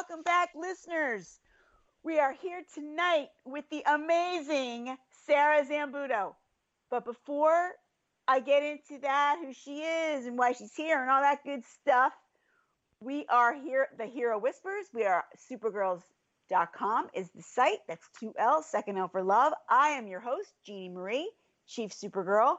welcome back, listeners. We are here tonight with the amazing Sarah Zambuto. But before I get into that, who she is and why she's here and all that good stuff, we are here, the Hero Whispers. We are supergirls.com is the site. That's 2L, second L for love. I am your host, Jeannie Marie, Chief Supergirl.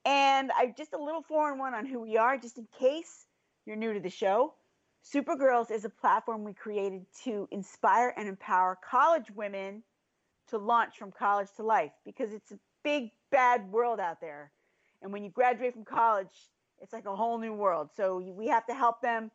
And I just a little 4-in-1 on who we are, just in case you're new to the show. Supergirls is a platform we created to inspire and empower college women to launch from college to life, because it's a big, bad world out there. And when you graduate from college, it's like a whole new world. So we have to help them,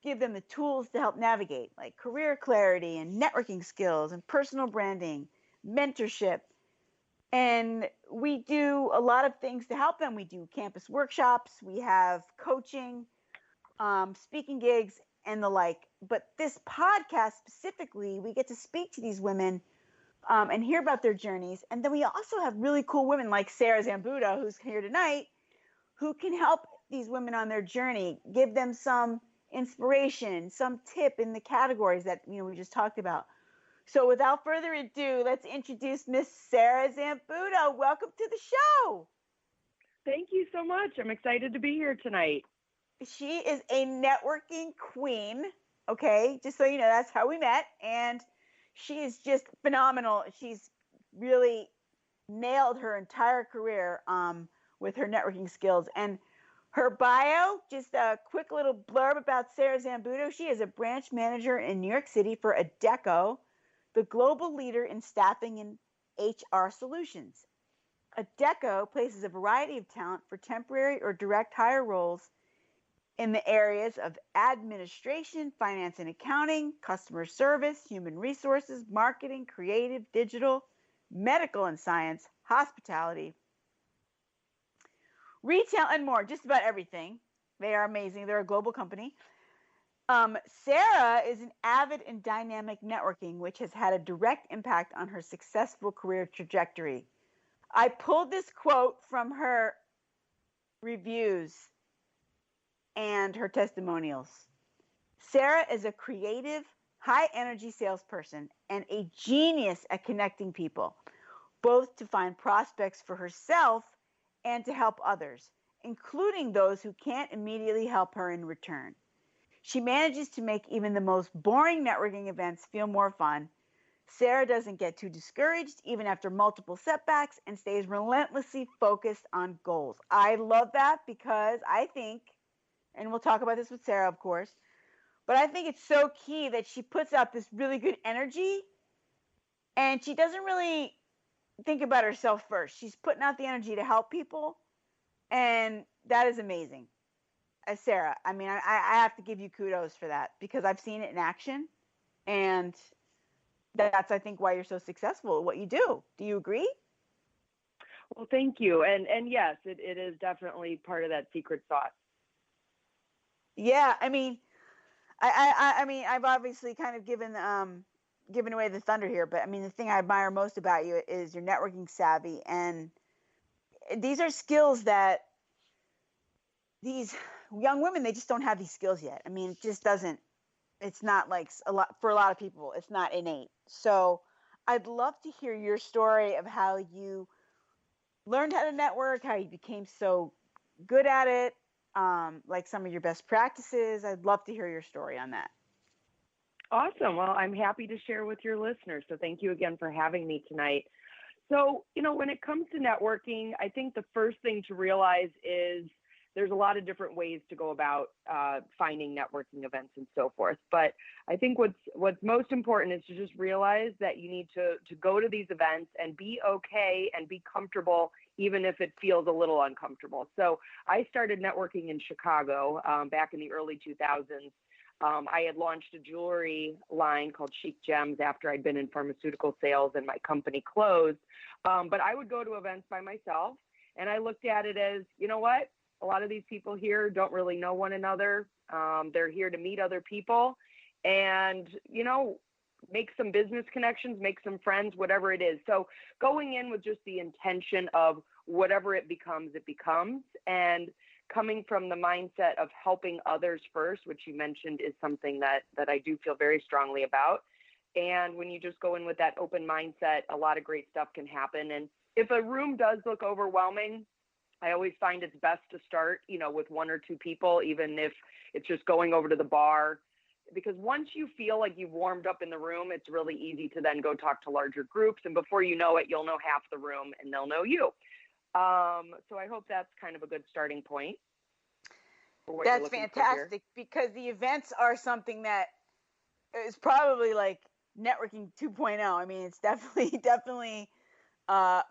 give them the tools to help navigate, like career clarity and networking skills and personal branding, mentorship. And we do a lot of things to help them. We do campus workshops, we have coaching, speaking gigs, and the like. But this podcast specifically, we get to speak to these women and hear about their journeys. And then we also have really cool women like Sarah Zambuto, who's here tonight, who can help these women on their journey, give them some inspiration, some tip in the categories that we just talked about. So without further ado, let's introduce Miss Sarah Zambuto. Welcome to the show. Thank you so much. I'm excited to be here tonight. She is a networking queen, okay? Just so you know, that's how we met. And she is just phenomenal. She's really nailed her entire career with her networking skills. And her bio, just a quick little blurb about Sarah Zambuto. She is a branch manager in New York City for Adecco, the global leader in staffing and HR solutions. Adecco places a variety of talent for temporary or direct hire roles in the areas of administration, finance and accounting, customer service, human resources, marketing, creative, digital, medical and science, hospitality, retail, and more. Just about everything. They are amazing. They're a global company. Sarah is an avid and dynamic networking, which has had a direct impact on her successful career trajectory. I pulled this quote from her reviews and her testimonials. Sarah is a creative, high-energy salesperson and a genius at connecting people, both to find prospects for herself and to help others, including those who can't immediately help her in return. She manages to make even the most boring networking events feel more fun. Sarah doesn't get too discouraged even after multiple setbacks and stays relentlessly focused on goals. I love that because I think, and we'll talk about this with Sarah, of course, but I think it's so key that she puts out this really good energy and she doesn't really think about herself first. She's putting out the energy to help people, and that is amazing. Sarah, I mean, I have to give you kudos for that because I've seen it in action, and that's, I think, why you're so successful at what you do. Do you agree? Well, thank you. And yes, it is definitely part of that secret sauce. Yeah, I mean, I mean, I've obviously kind of given away the thunder here, but I mean, the thing I admire most about you is your networking savvy, and these are skills that these young women, they just don't have these skills yet. I mean, it just doesn't. It's not like for a lot of people, it's not innate. So I'd love to hear your story of how you learned how to network, how you became so good at it, like some of your best practices. I'd love to hear your story on that. Awesome. Well, I'm happy to share with your listeners. So thank you again for having me tonight. So, when it comes to networking, I think the first thing to realize is there's a lot of different ways to go about finding networking events and so forth. But I think what's most important is to just realize that you need to go to these events and be okay and be comfortable, even if it feels a little uncomfortable. So I started networking in Chicago back in the early 2000s. I had launched a jewelry line called Chic Gems after I'd been in pharmaceutical sales and my company closed. But I would go to events by myself, and I looked at it as, you know what? A lot of these people here don't really know one another. They're here to meet other people and, make some business connections, make some friends, whatever it is. So going in with just the intention of whatever it becomes. And coming from the mindset of helping others first, which you mentioned is something that I do feel very strongly about. And when you just go in with that open mindset, a lot of great stuff can happen. And if a room does look overwhelming, I always find it's best to start, with one or two people, even if it's just going over to the bar, because once you feel like you've warmed up in the room, it's really easy to then go talk to larger groups. And before you know it, you'll know half the room and they'll know you. So I hope that's kind of a good starting point. That's fantastic, because the events are something that is probably like networking 2.0. I mean, it's definitely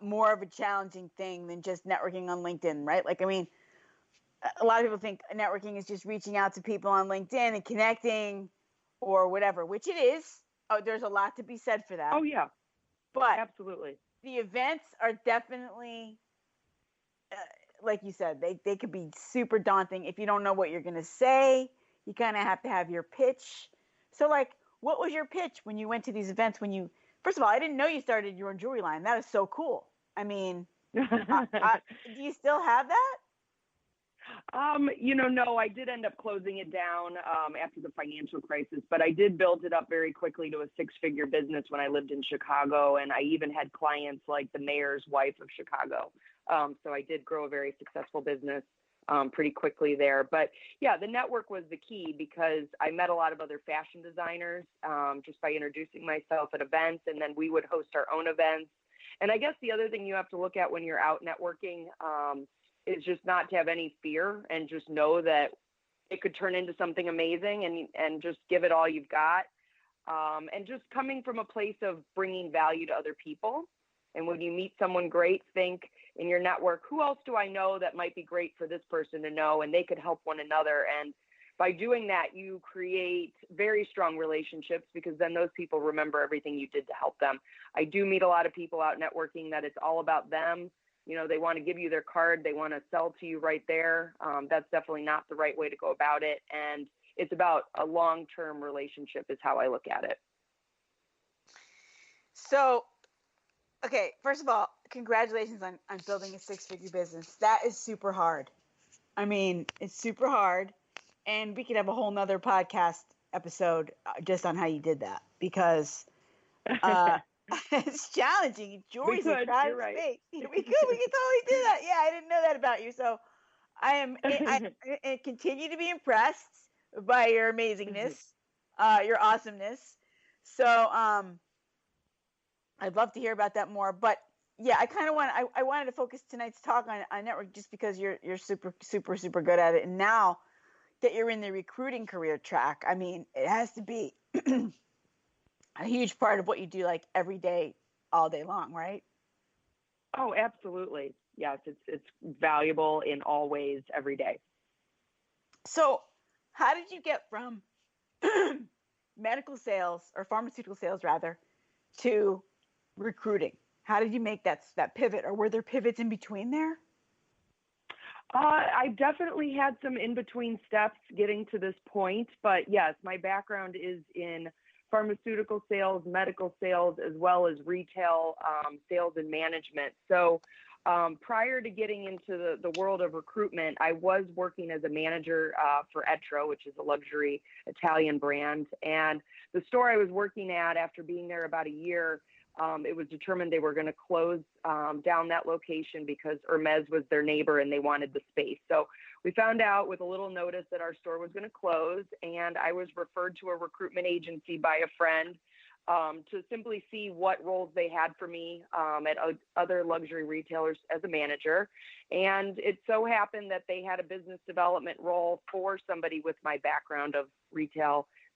more of a challenging thing than just networking on LinkedIn, right? Like, I mean, a lot of people think networking is just reaching out to people on LinkedIn and connecting or whatever, which it is. Oh, there's a lot to be said for that. Oh, yeah. But absolutely, the events are definitely, like you said, they could be super daunting. If you don't know what you're going to say, you kind of have to have your pitch. So, like, what was your pitch when you went to these events? First of all, I didn't know you started your own jewelry line. That is so cool. I mean, do you still have that? No, I did end up closing it down after the financial crisis, but I did build it up very quickly to a 6-figure business when I lived in Chicago. And I even had clients like the mayor's wife of Chicago. So I did grow a very successful business pretty quickly there. But yeah, the network was the key, because I met a lot of other fashion designers just by introducing myself at events, and then we would host our own events. And I guess the other thing you have to look at when you're out networking is just not to have any fear, and just know that it could turn into something amazing, and just give it all you've got. And just coming from a place of bringing value to other people. And when you meet someone great, think in your network, who else do I know that might be great for this person to know, and they could help one another. And by doing that, you create very strong relationships, because then those people remember everything you did to help them. I do meet a lot of people out networking that it's all about them. They want to give you their card. They want to sell to you right there. That's definitely not the right way to go about it. And it's about a long-term relationship is how I look at it. So, okay, first of all, congratulations on building a 6-figure business. That is super hard. I mean, it's super hard. And we could have a whole nother podcast episode just on how you did that, because it's challenging. Jewelry's a crowded space. We could totally do that. Yeah, I didn't know that about you. So I continue to be impressed by your amazingness, your awesomeness. So I'd love to hear about that more. But yeah, I wanted to focus tonight's talk on network, just because you're super, super, super good at it. And now that you're in the recruiting career track, I mean, it has to be a huge part of what you do, like every day, all day long, right? Oh, absolutely. Yes, it's valuable in all ways every day. So how did you get from medical sales, or pharmaceutical sales rather, to recruiting? How did you make that pivot, or were there pivots in between there? I definitely had some in-between steps getting to this point, but yes, my background is in pharmaceutical sales, medical sales, as well as retail sales and management. So prior to getting into the world of recruitment, I was working as a manager for Etro, which is a luxury Italian brand. And the store I was working at, after being there about a year, it was determined they were going to close down that location because Hermes was their neighbor and they wanted the space. So we found out with a little notice that our store was going to close, and I was referred to a recruitment agency by a friend to simply see what roles they had for me at other luxury retailers as a manager. And it so happened that they had a business development role for somebody with my background of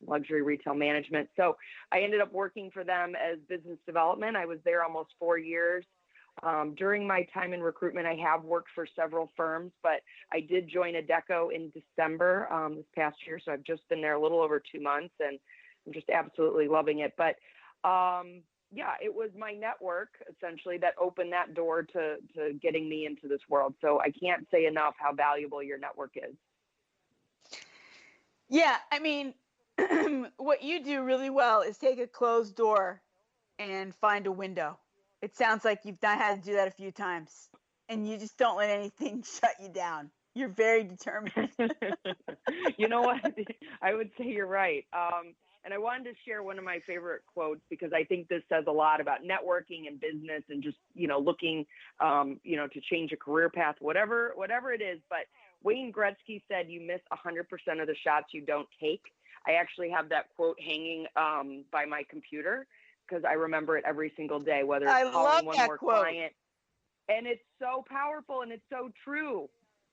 luxury retail management. So I ended up working for them as business development. I was there almost 4 years. During my time in recruitment, I have worked for several firms, but I did join Adecco in December this past year. So I've just been there a little over 2 months, and I'm just absolutely loving it. But yeah, it was my network essentially that opened that door to getting me into this world. So I can't say enough how valuable your network is. Yeah, I mean, what you do really well is take a closed door and find a window. It sounds like you've had to do that a few times, and you just don't let anything shut you down. You're very determined. You know what? I would say you're right. And I wanted to share one of my favorite quotes because I think this says a lot about networking and business and just, looking, to change a career path, whatever it is. But Wayne Gretzky said, you miss 100% of the shots you don't take. I actually have that quote hanging by my computer because I remember it every single day, whether it's calling one more client. And it's so powerful and it's so true.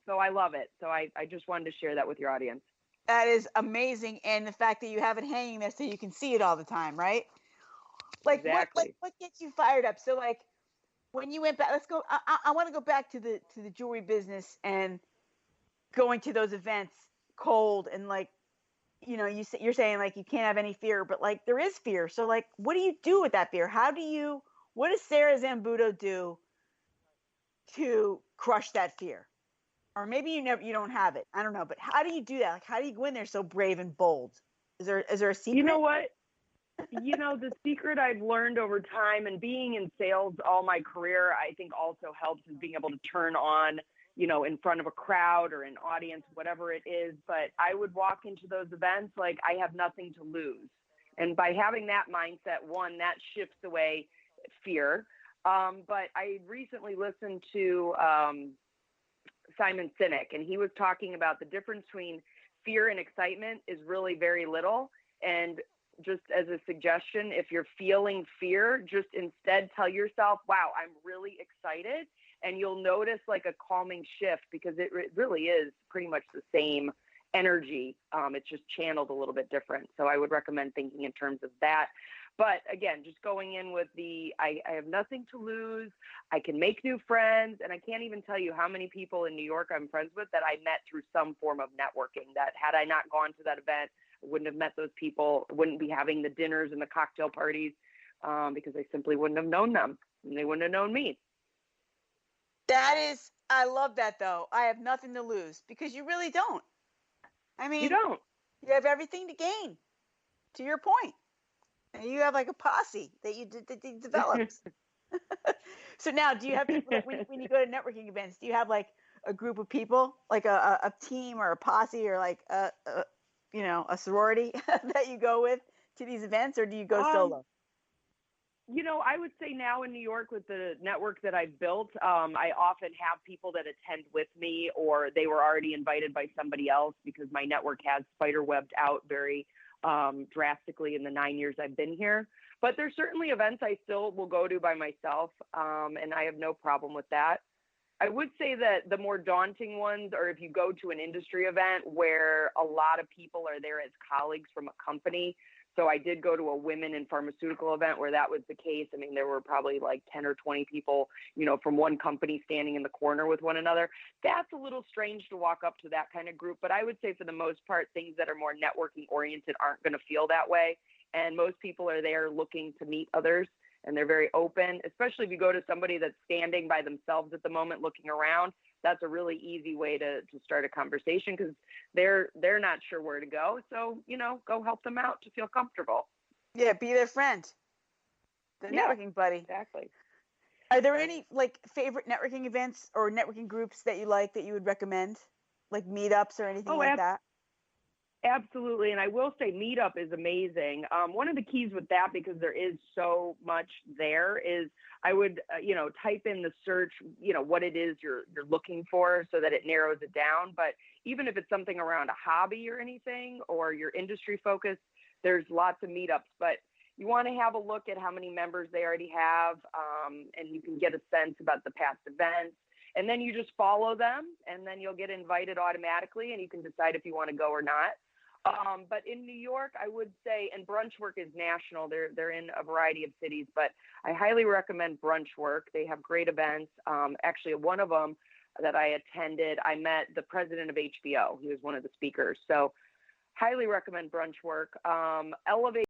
So I love it. So I just wanted to share that with your audience. That is amazing. And the fact that you have it hanging there so you can see it all the time, right? Like, exactly. what gets you fired up? So like when you went back, let's go. I want to go back to the jewelry business and going to those events cold and like, you're saying like you can't have any fear, but like there is fear. So like, what do you do with that fear? What does Sarah Zambudo do to crush that fear? Or maybe you don't have it. I don't know, but how do you do that? Like, how do you go in there so brave and bold? Is there a secret? You know what? The secret I've learned over time and being in sales all my career, I think also helps is being able to turn on, in front of a crowd or an audience, whatever it is. But I would walk into those events like I have nothing to lose. And by having that mindset, one, that shifts away fear. But I recently listened to Simon Sinek, and he was talking about the difference between fear and excitement is really very little. And just as a suggestion, if you're feeling fear, just instead tell yourself, wow, I'm really excited. And you'll notice like a calming shift because it really is pretty much the same energy. It's just channeled a little bit different. So I would recommend thinking in terms of that. But again, just going in with I have nothing to lose. I can make new friends. And I can't even tell you how many people in New York I'm friends with that I met through some form of networking, that had I not gone to that event, I wouldn't have met those people, wouldn't be having the dinners and the cocktail parties because I simply wouldn't have known them and they wouldn't have known me. I love that though. I have nothing to lose because you really don't. I mean, you don't. You have everything to gain, to your point. And you have like a posse that you developed. So now, do you have people that when you go to networking events, do you have like a group of people, like a team or a posse or like a sorority that you go with to these events, or do you go solo? I would say now in New York with the network that I've built, I often have people that attend with me or they were already invited by somebody else because my network has spiderwebbed out very drastically in the 9 years I've been here. But there's certainly events I still will go to by myself, and I have no problem with that. I would say that the more daunting ones are if you go to an industry event where a lot of people are there as colleagues from a company. So I did go to a women in pharmaceutical event where that was the case. I mean, there were probably like 10 or 20 people, from one company standing in the corner with one another. That's a little strange to walk up to that kind of group. But I would say for the most part, things that are more networking oriented aren't going to feel that way. And most people are there looking to meet others. And they're very open, especially if you go to somebody that's standing by themselves at the moment looking around. That's a really easy way to start a conversation because they're not sure where to go. So, go help them out to feel comfortable. Yeah, be their friend. The networking buddy. Exactly. Are there any like favorite networking events or networking groups that you like that you would recommend? Like meetups or anything like that? Absolutely. And I will say Meetup is amazing. One of the keys with that, because there is so much there, is I would, type in the search, what it is you're looking for so that it narrows it down. But even if it's something around a hobby or anything, or your industry focus, there's lots of meetups. But you want to have a look at how many members they already have, and you can get a sense about the past events. And then you just follow them, and then you'll get invited automatically, and you can decide if you want to go or not. But in New York, I would say, and Brunchwork is national. They're in a variety of cities, but I highly recommend Brunchwork. They have great events. Actually, one of them that I attended, I met the president of HBO. He was one of the speakers. So highly recommend Brunchwork. Elevate